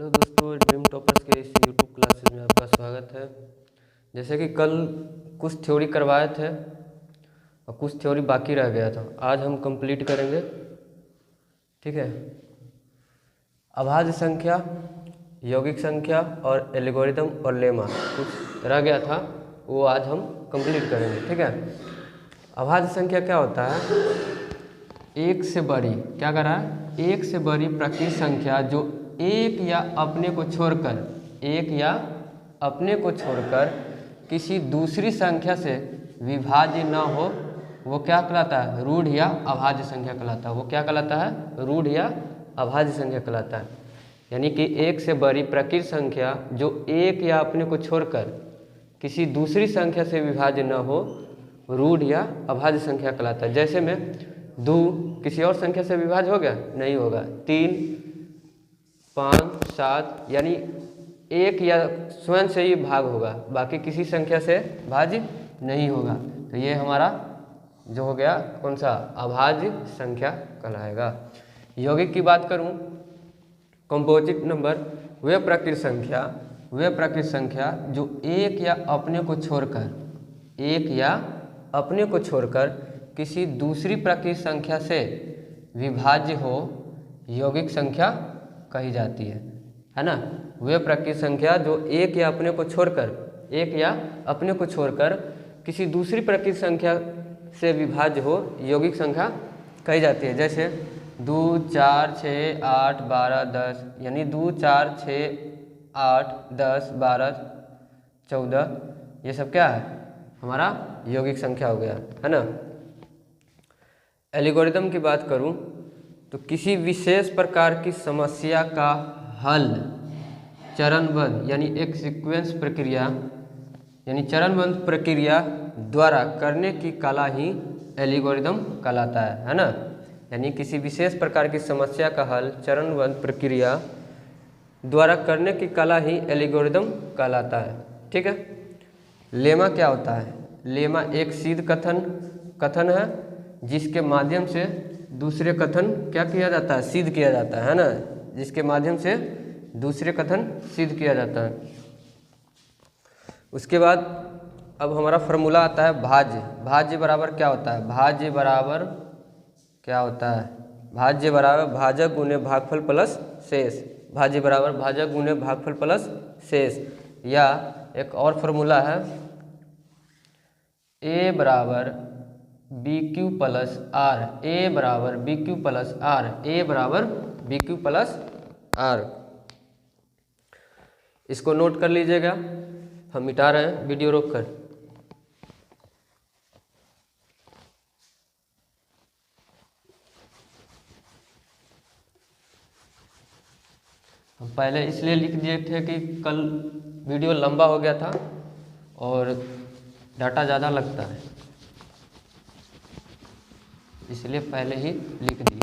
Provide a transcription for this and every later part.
Hello दोस्तों, dream toppers के इस यूट्यूब क्लासेस में आपका स्वागत है। जैसे कि कल कुछ थ्योरी करवाए थे और कुछ थ्योरी बाकी रह गया था, आज हम कंप्लीट करेंगे। ठीक है। अभाज्य संख्या, यौगिक संख्या और एल्गोरिदम और लेमा कुछ रह गया था, वो आज हम कंप्लीट करेंगे। ठीक है। अभाज्य संख्या क्या होता है? एक से बड़ी, क्या कर रहा है? एक से बड़ी प्राकृतिक संख्या जो एक या अपने को छोड़कर किसी दूसरी संख्या से विभाज्य न हो, वो क्या कहलाता है? रूढ़ या अभाज्य संख्या कहलाता है। वो क्या कहलाता है? रूढ़ या अभाज्य संख्या कहलाता है। यानी कि एक से बड़ी प्राकृतिक संख्या जो एक या अपने को छोड़कर किसी दूसरी संख्या से विभाज्य न हो, रूढ़ या अभाज्य संख्या कहलाता है। जैसे में 2 किसी और संख्या से विभाज्य हो गया? नहीं होगा। 3, 5, 7 यानी एक या स्वयं से ही भाग होगा, बाकी किसी संख्या से भाज्य नहीं होगा। तो ये हमारा जो हो गया कौन सा? अभाज्य संख्या कहलाएगा। यौगिक की बात करूं, कंपोजिट नंबर वे प्राकृतिक संख्या जो एक या अपने को छोड़कर किसी दूसरी प्राकृतिक संख्या से विभाज्य हो, यौगिक संख्या कही जाती है ना। वे प्राकृतिक संख्या जो एक या अपने को छोड़कर किसी दूसरी प्राकृतिक संख्या से विभाज्य हो, यौगिक संख्या कही जाती है। जैसे 2, 4, 6, 8, 12, 10 यानी 2, 4, 6, 8, 10, 12, 14 ये सब क्या है? हमारा यौगिक संख्या हो गया, है ना। एल्गोरिदम की बात करूं तो किसी विशेष प्रकार की समस्या का हल चरणबद्ध यानी एक सीक्वेंस प्रक्रिया यानी चरणबद्ध प्रक्रिया द्वारा करने की कला ही एल्गोरिदम कहलाता है ना। यानी किसी विशेष प्रकार की समस्या का हल चरणबद्ध प्रक्रिया द्वारा करने की कला ही एल्गोरिदम कहलाता है। ठीक है। लेमा क्या होता है? लेमा एक सिद्ध कथन है जिसके माध्यम से दूसरे कथन क्या किया जाता है? सिद्ध किया जाता है ना। जिसके माध्यम से दूसरे कथन सिद्ध किया जाता है। उसके बाद अब हमारा फॉर्मूला आता है भाज्य बराबर क्या होता है? भाज्य बराबर भाजक गुने भागफल प्लस शेष। भाज्य बराबर भाजक गुने भागफल प्लस शेष। या एक और फॉर्मूला है A बराबर BQ प्लस R। A बराबर BQ प्लस R। इसको नोट कर लीजिएगा, हम मिटा रहे हैं वीडियो रोककर। हम पहले इसलिए लिख दिए थे कि कल वीडियो लंबा हो गया था और डाटा ज़्यादा लगता है, इसलिए पहले ही लिख दिए।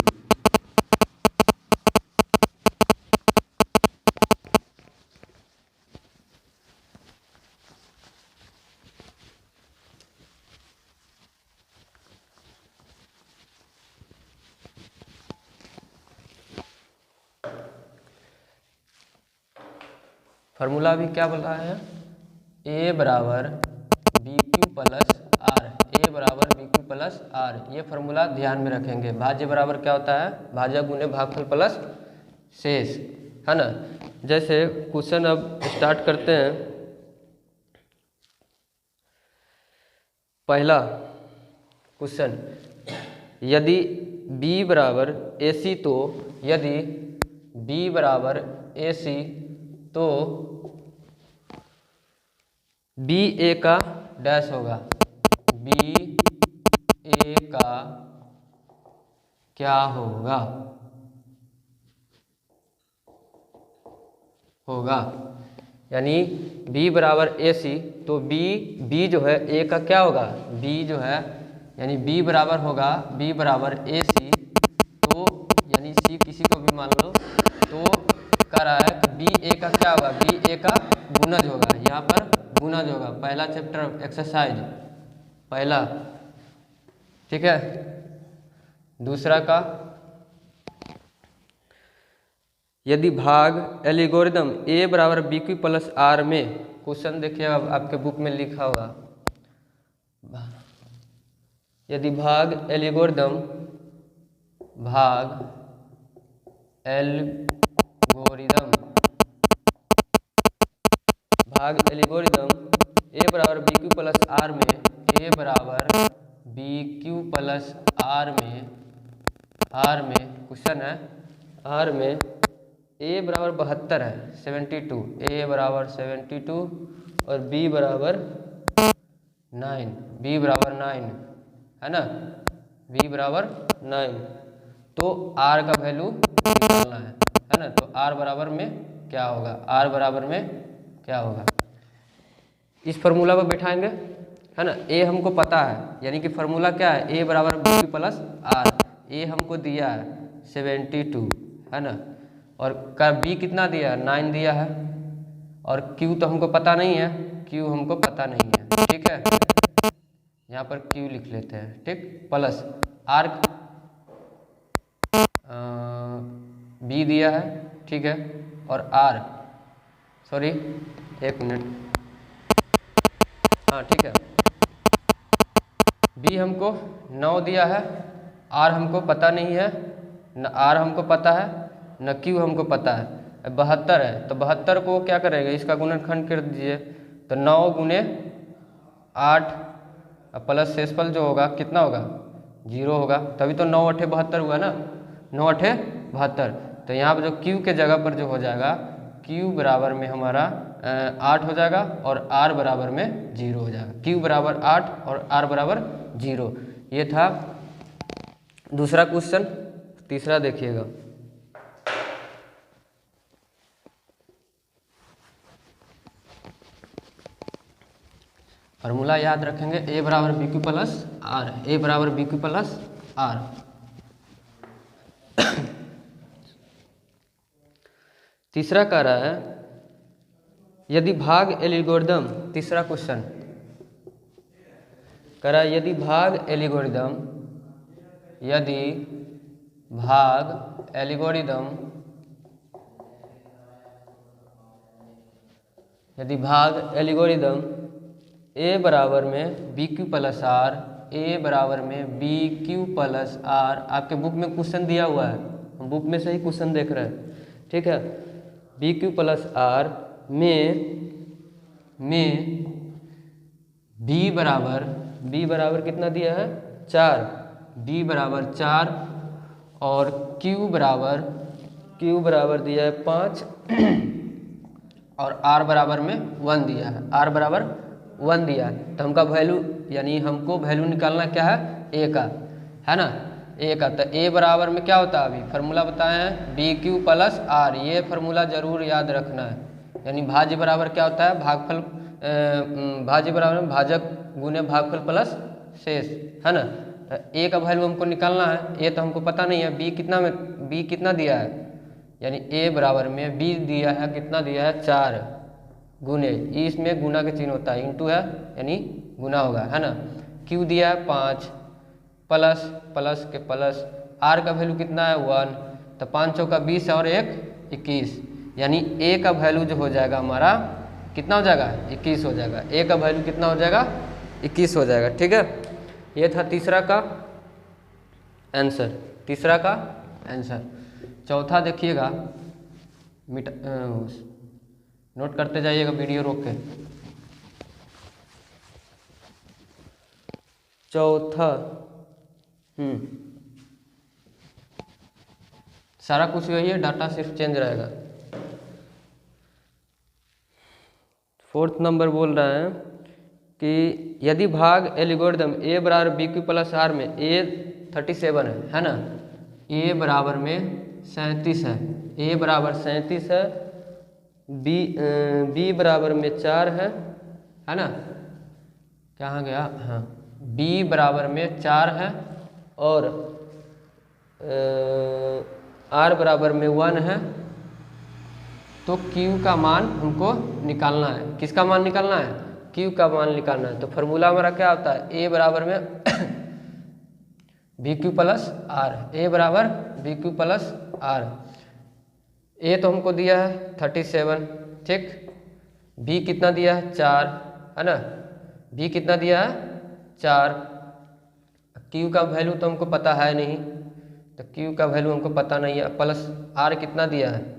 फार्मूला भी क्या बोल रहा है? A बराबर BQ प्लस R। ये फार्मूला ध्यान में रखेंगे। भाज्य बराबर क्या होता है? भाजक गुने भागफल प्लस शेष, है ना। जैसे क्वेश्चन अब स्टार्ट करते हैं। पहला क्वेश्चन, यदि B बराबर AC तो बी ए का डैश होगा। बी ए का क्या होगा? यानी B बराबर AC तो B जो है A का क्या होगा? B जो है यानी B बराबर होगा B बराबर AC तो यानी C किसी को भी मान लो तो कह रहा है कि B A का क्या होगा? B A का गुणज होगा। यहाँ पर गुणज होगा। पहला चैप्टर एक्सरसाइज पहला। ठीक है। दूसरा का यदि भाग एल्गोरिदम ए बराबर बी क्यू प्लस आर में, क्वेश्चन देखिए अब आपके बुक में लिखा होगा, यदि भाग एल्गोरिदम ए बराबर बी क्यू प्लस आर में, ए बराबर बी क्यू प्लस आर में क्वेश्चन है, आर में ए बराबर 72 है, 72, ए बराबर 72 और बी बराबर 9 है ना, बी बराबर 9, तो आर का वैल्यू निकालना है ना। तो आर बराबर में क्या होगा, आर बराबर में क्या होगा, इस फार्मूला पर बैठाएंगे है ना। ए हमको पता है, यानी कि फार्मूला क्या है, ए बराबर बी क्यू प्लस आर। ए हमको दिया है 72 है ना, और का बी कितना दिया है, 9 दिया है, और क्यू तो हमको पता नहीं है, क्यू हमको पता नहीं है, ठीक है, यहाँ पर क्यू लिख लेते हैं, ठीक, प्लस आर बी दिया है, ठीक है, और आर, सॉरी 1 मिनट, हाँ ठीक है, बी हमको 9 दिया है, आर हमको पता नहीं है, न आर हमको पता है न क्यू हमको पता है, 72 है, तो 72 को क्या करेंगे, इसका गुणनखंड कर दीजिए, तो 9 गुने 8 प्लस शेषफल जो होगा कितना होगा, 0 होगा, तभी तो 9 8 72 हुआ ना, 9 8 72, तो यहाँ पर जो क्यू के जगह पर जो हो जाएगा, क्यू बराबर में हमारा 8 हो जाएगा और आर बराबर में 0 हो जाएगा, क्यू बराबर 8 और आर बराबर 0। ये था दूसरा क्वेश्चन। तीसरा देखिएगा, फार्मूला याद रखेंगे, ए बराबर बी क्यू प्लस आर, ए बराबर बी क्यू प्लस आर। तीसरा कह रहा है यदि भाग एल्गोरिदम, तीसरा क्वेश्चन कह रहा है यदि भाग एल्गोरिदम ए बराबर में बी क्यू प्लस आर, ए बराबर में बी क्यू प्लस आर, आपके बुक में क्वेश्चन दिया हुआ है, हम बुक में से ही क्वेश्चन देख रहे हैं, ठीक है, बी क्यू प्लस आर में बी बराबर कितना दिया है, 4, बी बराबर 4 और क्यू बराबर दिया है 5 और आर बराबर में 1 दिया है, आर बराबर 1 दिया है, तो हमका वैल्यू, यानी हमको वैल्यू निकालना क्या है, ए का, है ना, ए का, तो ए बराबर में क्या होता है, अभी फार्मूला बताए हैं बी क्यू प्लस आर, ये फार्मूला जरूर याद रखना है, यानी भाज्य बराबर क्या होता है, भागफल, भाज्य बराबर में भाजक गुने भागफल प्लस शेष, है ना, तो ए का वैल्यू हमको निकालना है, ए तो हमको पता नहीं है, बी कितना दिया है, यानी ए बराबर में बी दिया है, कितना दिया है, 4 गुने, इसमें गुना के चिन्ह होता है, इंटू है यानी गुना होगा, है ना, क्यू दिया है 5 प्लस के प्लस, आर का वैल्यू कितना है 1, तो 5 चौका 20 और 1 21, यानी ए का वैल्यू जो हो जाएगा हमारा कितना हो जाएगा, 21 हो जाएगा, ए का वैल्यू कितना हो जाएगा, 21 हो जाएगा, ठीक है। ये था तीसरा का आंसर। चौथा देखिएगा, नोट करते जाइएगा वीडियो रोक के। चौथा सारा कुछ यही है, डाटा सिर्फ चेंज रहेगा। 4th नंबर बोल रहा है कि यदि भाग एल्गोरिदम ए बराबर बी क्यू प्लस आर में ए 37 है ना, ए बराबर में 37 है, ए बराबर 37 है, बी बराबर में 4 है ना, कहाँ गया, हाँ, बी बराबर में 4 है और आर बराबर में 1 है, तो Q का मान हमको निकालना है, किसका मान निकालना है, Q का मान निकालना है। तो फार्मूला हमारा क्या होता है, A बराबर में बी क्यू प्लस आर, ए बराबर बी क्यू प्लस आर, ए तो हमको दिया है 37, ठीक। बी कितना दिया है 4, है ना, बी कितना दिया है 4। क्यू का वैल्यू तो हमको पता है नहीं, तो क्यू का वैल्यू हमको पता नहीं है। प्लस आर कितना दिया है,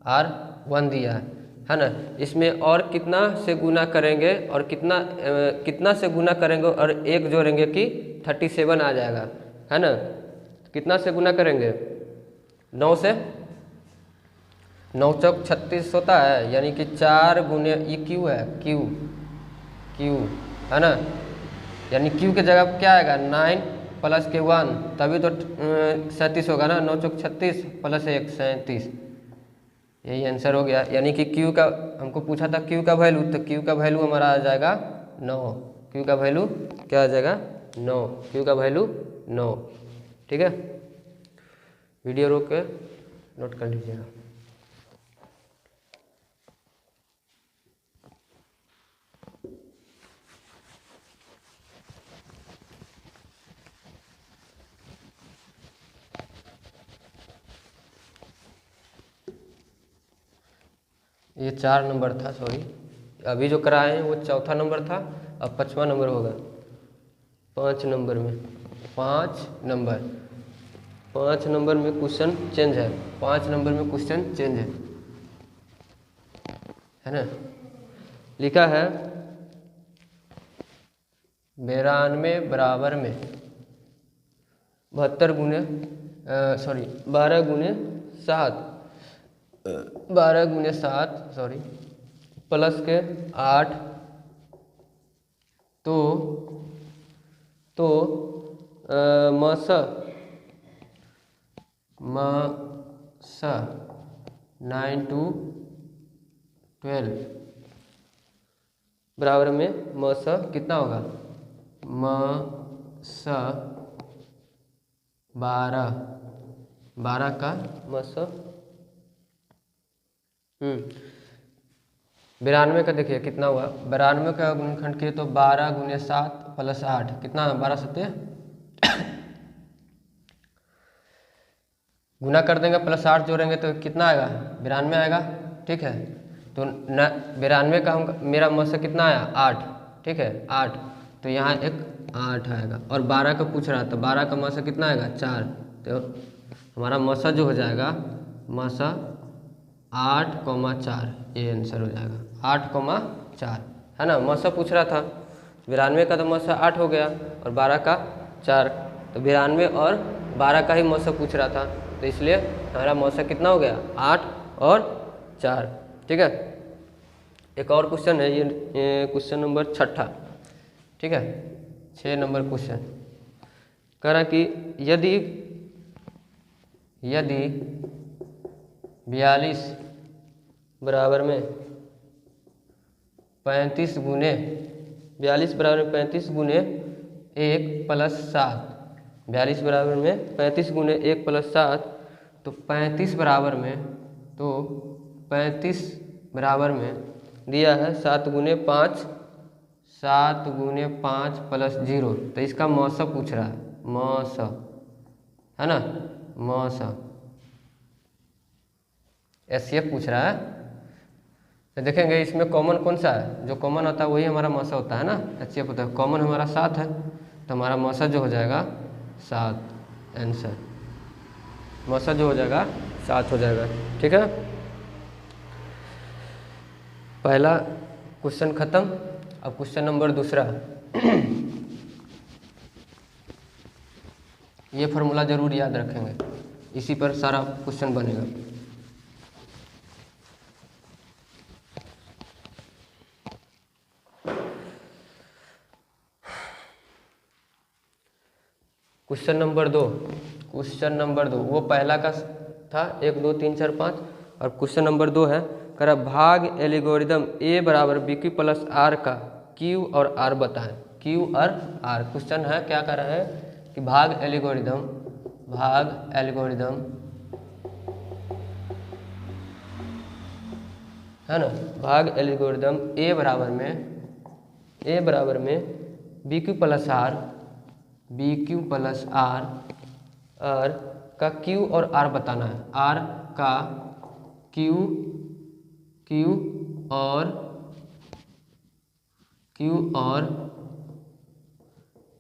आर 1 दिया है ना। इसमें और कितना से गुना करेंगे और कितना से गुना करेंगे और एक जोड़ेंगे कि 37 आ जाएगा, है ना। कितना से गुना करेंगे, 9 से, 9 चौक 36 होता है, यानी कि 4 गुने, ये क्यू है, क्यू क्यू है ना, यानी क्यू के जगह पर क्या आएगा 9 प्लस के 1, तभी तो 37 होगा ना। 9 चौक 36 प्लस 1 37, यही आंसर हो गया। यानी कि क्यू का हमको पूछा था क्यू का वैल्यू, तो क्यू का वैल्यू हमारा आ जाएगा 9। क्यू का वैल्यू क्या आ जाएगा 9, क्यू का वैल्यू 9, ठीक है। वीडियो रोक के नोट कर लीजिएगा। ये 4 नंबर था, सॉरी, अभी जो कराए हैं वो 4था नंबर था, अब 5वां नंबर होगा। 5 नंबर में 5 नंबर में क्वेश्चन चेंज है, 5 नंबर में क्वेश्चन चेंज है ना। लिखा है 92 बराबर में 12 गुने 12 गुने 7, 12 गुने 7 सॉरी प्लस के 8, तो मस 9 to 12 बराबर में मस कितना होगा, मस 12 का मस 92 का देखिए कितना हुआ, 92 का गुणनखंड किए तो 12 गुने 7 प्लस 8 कितना, 12 सत्ते गुना कर देंगे, प्लस 8 जोड़ेंगे तो कितना आएगा 92 आएगा, ठीक है। तो 92 का मेरा मौसा कितना आया 8, ठीक है 8, तो यहाँ एक 8 आएगा, और 12 का पूछ रहा तो 12 का मौसा कितना आएगा 4, तो हमारा मौसा जो हो जाएगा मौसा 8,4, ये आंसर हो जाएगा 8,4, है ना। मौसा पूछ रहा था 92 का, तो मौसा 8 हो गया और 12 का 4, तो 92 और 12 का ही मौसा पूछ रहा था, तो इसलिए हमारा मौसा कितना हो गया 8 और 4, ठीक है। एक और क्वेश्चन है, ये क्वेश्चन नंबर 6, ठीक है, 6 नंबर क्वेश्चन कह रहा कि यदि 42 बराबर में 35 गुने 42 बराबर में 35 गुने 1 प्लस 7, 42 बराबर में 35 गुने 1 प्लस 7, तो 35 बराबर में दिया है 7 गुने 5 प्लस 0, तो इसका मौसा पूछ रहा है, मौसा है ना, मौसा एससीएफ पूछ रहा है। तो देखेंगे इसमें कॉमन कौन सा है, जो कॉमन होता है वही हमारा मौसा होता है ना, एचसीएफ होता है। कॉमन हमारा 7 है, तो हमारा मौसा जो हो जाएगा 7, आंसर मौसा जो हो जाएगा 7 हो जाएगा, ठीक है। पहला क्वेश्चन खत्म। अब क्वेश्चन नंबर 2 ये फार्मूला जरूर याद रखेंगे, इसी पर सारा क्वेश्चन बनेगा। क्वेश्चन नंबर 2, वो पहला का था 1 2 3 4 5, और क्वेश्चन नंबर 2 है कह रहा भाग एल्गोरिदम ए बराबर बी क्यू प्लस आर का क्यू और आर बताएं। क्यू और आर क्वेश्चन है, क्या कर रहा है कि भाग एल्गोरिदम है ना, भाग एल्गोरिदम ए बराबर में बी क्यू प्लस आर का क्यू और आर बताना है। आर का क्यू क्यू और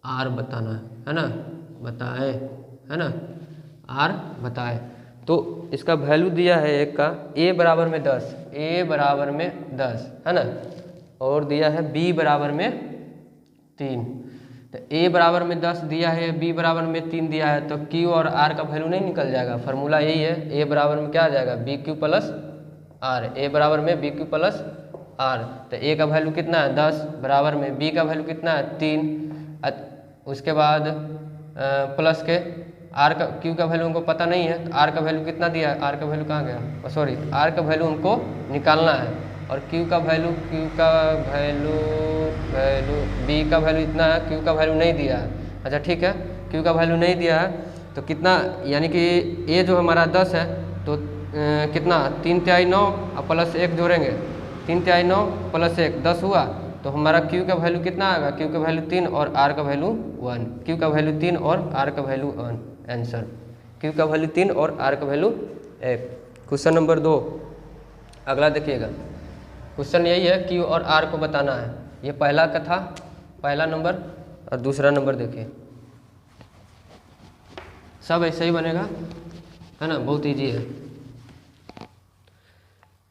आर बताना है ना, बताए, है ना, आर बताए। तो इसका वैल्यू दिया है एक का ए बराबर में 10, ए बराबर में 10 है ना, और दिया है बी बराबर में 3। तो ए बराबर में 10 दिया है, बी बराबर में 3 दिया है, तो क्यू और आर का वैल्यू नहीं निकल जाएगा। फार्मूला यही है, ए बराबर में क्या आ जाएगा, बी क्यू प्लस आर, ए बराबर में बी क्यू प्लस आर। तो ए का वैल्यू कितना है 10, बराबर में बी का वैल्यू कितना है 3, उसके बाद प्लस के आर का, क्यू का वैल्यू हमको पता नहीं है, तो आर का वैल्यू कितना दिया है, आर का वैल्यू कहाँ गया, सॉरी, आर का वैल्यू हमको निकालना है, और क्यू का वैल्यू बी का वैल्यू इतना है, क्यू का वैल्यू नहीं दिया है। अच्छा ठीक है, क्यू का वैल्यू नहीं दिया है तो कितना, यानी कि ए जो हमारा 10 है, तो कितना 3 तिहाई 9 और प्लस 1 जोड़ेंगे, 3 तिहाई 9 प्लस 1 10 हुआ, तो हमारा क्यू का वैल्यू कितना आएगा, क्यू का वैल्यू 3 और आर का वैल्यू 1, क्यू का वैल्यू 3 और आर का वैल्यू 1, आंसर क्यू का वैल्यू 3 और आर का वैल्यू 1। क्वेश्चन नंबर 2 अगला देखिएगा, क्वेश्चन यही है, क्यू और आर को बताना है। ये पहला का था, पहला नंबर, और दूसरा नंबर देखिए, सब ऐसे ही बनेगा, है ना, बहुत इजी है।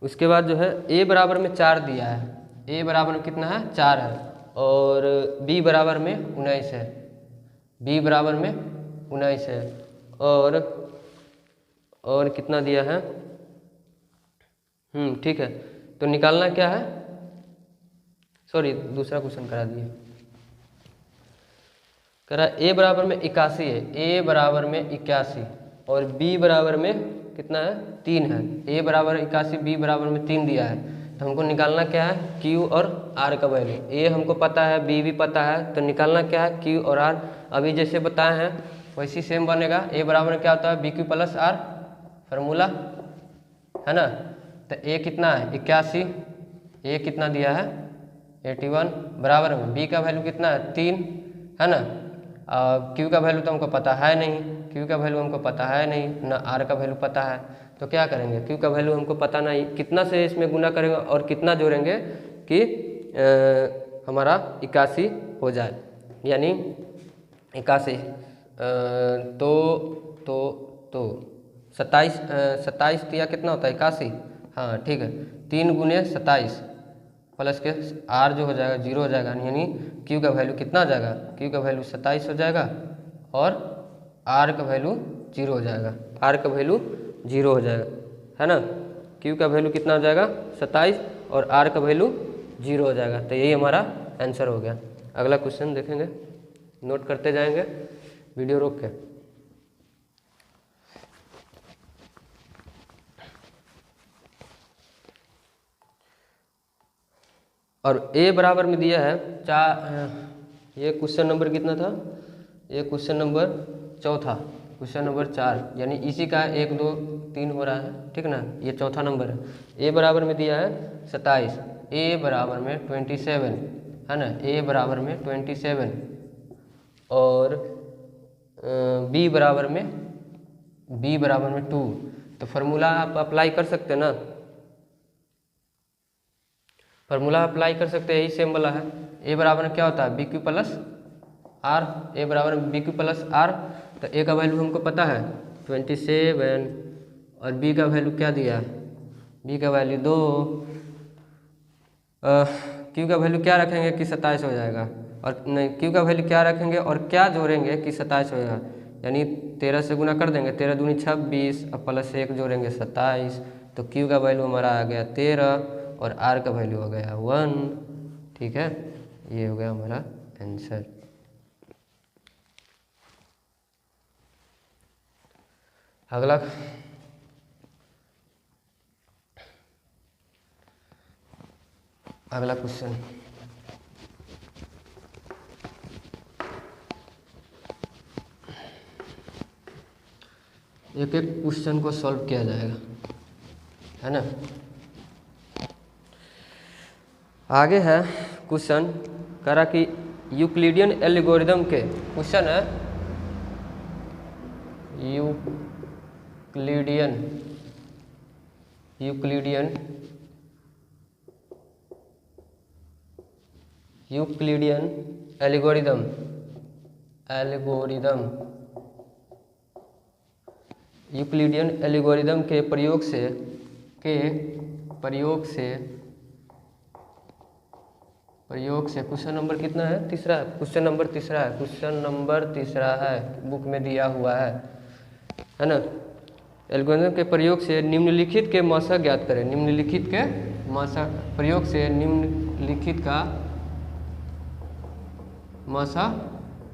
उसके बाद जो है ए बराबर में 4 दिया है, ए बराबर में कितना है 4 है, और बी बराबर में 19 है, बी बराबर में 19 है, और कितना दिया है, ठीक है, तो निकालना क्या है, सॉरी दूसरा क्वेश्चन करा दिए, करा ए बराबर में 81 है, ए बराबर में 81 और बी बराबर में कितना है 3 है, ए बराबर 81 बी बराबर में 3 दिया है, तो हमको निकालना क्या है क्यू और आर का वैल्यू। ए हमको पता है, बी भी पता है, तो निकालना क्या है क्यू और आर। अभी जैसे बताए हैं वैसी सेम बनेगा, ए बराबर में क्या होता है B Q plus R, formula है ना। तो ए कितना है 81, ए कितना दिया है 81, बराबर में बी का वैल्यू कितना है 3 है ना, क्यू का वैल्यू तो हमको पता है नहीं, क्यू का वैल्यू हमको पता है नहीं, ना आर का वैल्यू पता है, तो क्या करेंगे, क्यू का वैल्यू हमको पता नहीं, कितना से इसमें गुना करेंगे और कितना जोड़ेंगे कि हमारा 81 हो जाए, यानी 81 तो 27 दिया कितना होता है 81, हाँ ठीक है, 3 गुने 27 प्लस के आर जो हो जाएगा 0 हो जाएगा, यानी क्यू का वैल्यू कितना आ जाएगा, क्यू का वैल्यू 27 हो जाएगा और आर का वैल्यू 0 हो जाएगा, आर का वैल्यू 0 हो जाएगा, है ना। क्यू का वैल्यू कितना हो जाएगा 27 और आर का वैल्यू 0 हो जाएगा, तो यही हमारा आंसर हो गया। अगला क्वेश्चन देखेंगे, नोट करते जाएंगे वीडियो रोक के। और ए बराबर में दिया है ये क्वेश्चन नंबर कितना था, ये क्वेश्चन नंबर चौथा, क्वेश्चन नंबर 4, यानी इसी का 1 2 3 हो रहा है, ठीक ना, ये चौथा नंबर है। ए बराबर में दिया है 27, ए बराबर में 27 है ना, ए बराबर में 27 और बी बराबर में 2, तो फार्मूला आप अप्लाई कर सकते हैं ना, फार्मूला अप्लाई कर सकते हैं, यही सेम वाला है। ए बराबर में क्या होता है बी क्यू प्लस आर, ए बराबर में बी क्यू प्लस आर, तो ए का वैल्यू हमको पता है 27 और बी का वैल्यू क्या दिया, बी का वैल्यू 2, क्यू का वैल्यू क्या रखेंगे कि 27 हो जाएगा, और नहीं क्यू का वैल्यू क्या रखेंगे और क्या जोड़ेंगे कि 27 हो जाएगा, यानी 13 से गुना कर देंगे, 13 दूनी 26 और प्लस 1 जोड़ेंगे 27, तो क्यू का वैल्यू हमारा आ गया 13 और आर का वैल्यू हो गया 1, ठीक है, ये हो गया हमारा आंसर। अगला क्वेश्चन, एक एक क्वेश्चन को सॉल्व किया जाएगा, है ना। आगे है क्वेश्चन, करा कि यूक्लिडियन एल्गोरिदम के, क्वेश्चन है Euclidean Euclidean algorithm Euclidean algorithm के प्रयोग से क्वेश्चन नंबर कितना है? तीसरा। क्वेश्चन नंबर तीसरा है, बुक में दिया हुआ है ना। एल्गोरिदम के प्रयोग से निम्नलिखित के मौसा ज्ञात करें। निम्नलिखित के मौसा प्रयोग से निम्नलिखित का मौसा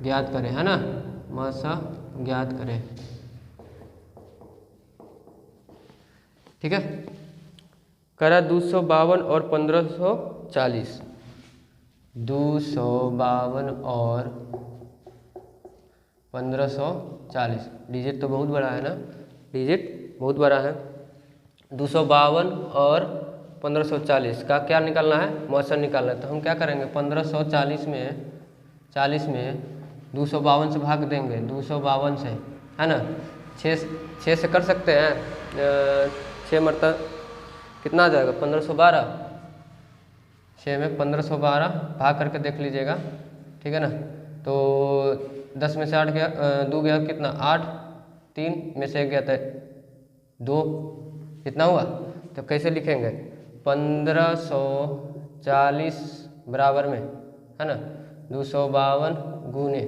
ज्ञात करें, है ना। मौसा ज्ञात करें, ठीक है। करा 252 और 1540। 252 और 1540 डिजिट तो बहुत बड़ा है ना, डिजिट बहुत बड़ा है। 252 और 1540 का क्या निकालना है? मौसा निकालना है। तो हम क्या करेंगे? 1540 में 40 में 252 से भाग देंगे, 252 से, है ना। 6 से कर सकते हैं। 6 मरता कितना आ जाएगा? 1512। 6 में 1512 भाग करके देख लीजिएगा, ठीक है ना। तो 10 में से 8 गया, 2 गया, कितना? 8, 3 में से 1 गया था 2, कितना हुआ? तो कैसे लिखेंगे? 1540 बराबर में, है ना, 252 गुने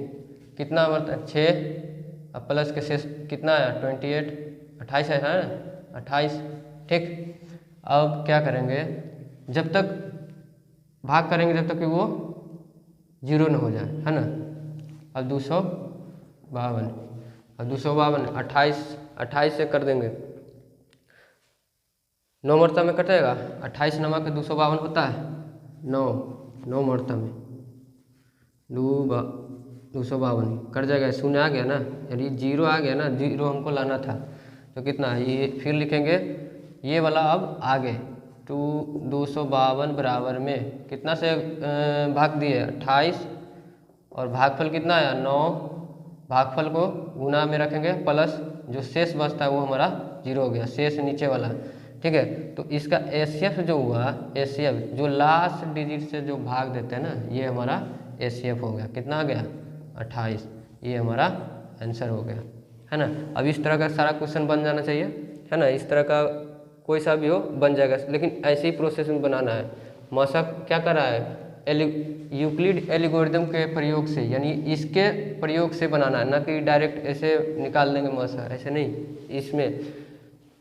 कितना मतलब 6 और प्लस के शेष कितना है? 28, 28 है ना, 28, ठीक। अब क्या करेंगे? जब तक भाग करेंगे जब तक कि वो 0 न हो जाए, है ना। अब 252 और 252 28 से कर देंगे, 9 मरता में कटेगा। 28 नमा के 252 होता है 9 मरता में 252 कट जाएगा। 0 आ गया ना, यानी 0 आ गया ना, 0 हमको लाना था। तो कितना है ये? फिर लिखेंगे ये वाला अब आगे 252 बराबर में कितना से भाग दिए? 28 और भागफल कितना आया? 9। भागफल को गुना में रखेंगे, प्लस जो शेष बचता है वो हमारा 0 हो गया, शेष नीचे वाला, ठीक है। तो इसका एचसीएफ जो हुआ, एचसीएफ जो लास्ट डिजिट से जो भाग देते हैं ना, ये हमारा एचसीएफ हो गया। कितना आ गया? 28। ये हमारा आंसर हो गया, है ना। अब इस तरह का सारा क्वेश्चन बन जाना चाहिए, है ना। इस तरह का कोई सा भी हो बन जाएगा, लेकिन ऐसे ही प्रोसेस में बनाना है। मौसा क्या कर रहा है? यूक्लिड एल्गोरिदम के प्रयोग से, यानी इसके प्रयोग से बनाना है, ना कि डायरेक्ट ऐसे निकाल देंगे मौसा, ऐसे नहीं। इसमें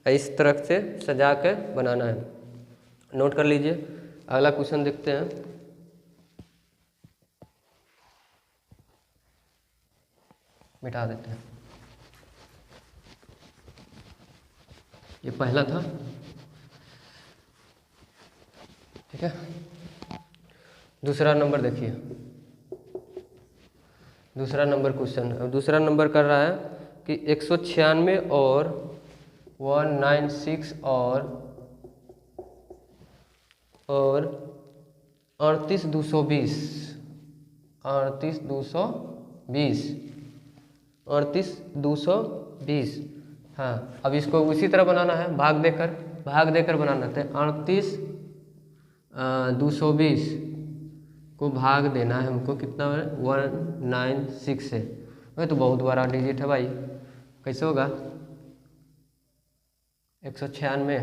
इस तरह से सजा के बनाना है। नोट कर लीजिए। अगला क्वेश्चन देखते हैं। मिटा देते हैं, ये पहला था, ठीक है। दूसरा नंबर देखिए, दूसरा नंबर क्वेश्चन। अब दूसरा नंबर कर रहा है कि 196 और 196 और 38220 38220। हाँ, अब इसको उसी तरह बनाना है, भाग देकर बनाना है। 38220 को भाग देना है हमको, कितना है? 196 से। वह तो बहुत बड़ा डिजिट है भाई, कैसे होगा? 196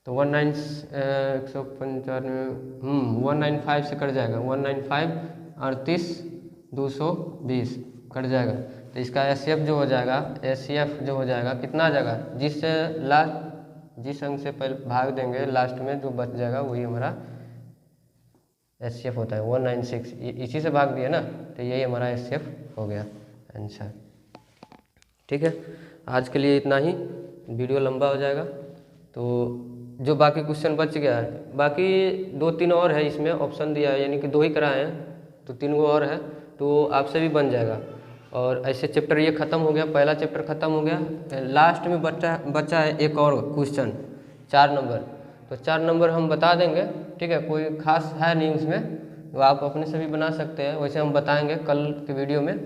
तो 195 से कट जाएगा। 195 38220 कट जाएगा। तो इसका एचसीएफ जो हो जाएगा, कितना आ जाएगा? जिस अंक से पहले भाग देंगे लास्ट में जो बच जाएगा वही हमारा एचसीएफ होता है। 196 इसी से भाग दिया ना, तो यही हमारा एचसीएफ हो गया आंसर, ठीक है। आज के लिए इतना ही, वीडियो लंबा हो जाएगा। तो जो बाकी क्वेश्चन बच गया है, बाकी 2-3 और है इसमें ऑप्शन दिया है, यानी कि 2 ही कराए हैं, तो 3 गो और है, तो आपसे भी बन जाएगा। और ऐसे चैप्टर ये ख़त्म हो गया, पहला चैप्टर ख़त्म हो गया। लास्ट में बचा है एक और क्वेश्चन 4 नंबर, तो 4 नंबर हम बता देंगे, ठीक है। कोई खास है नहीं उसमें, तो आप अपने से भी बना सकते हैं, वैसे हम बताएंगे कल के वीडियो में।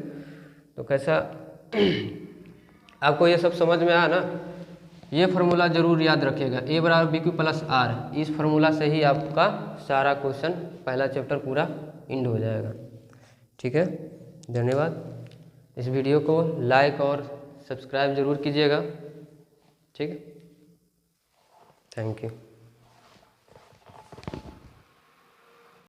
तो कैसा आपको ये सब समझ में आया ना? ये फार्मूला जरूर याद रखिएगा, ए बराबर बी क्यू प्लस आर। इस फार्मूला से ही आपका सारा क्वेश्चन पहला चैप्टर पूरा इंड हो जाएगा। ठीक है, धन्यवाद। इस वीडियो को लाइक और सब्सक्राइब जरूर कीजिएगा। ठीक है, थैंक यू।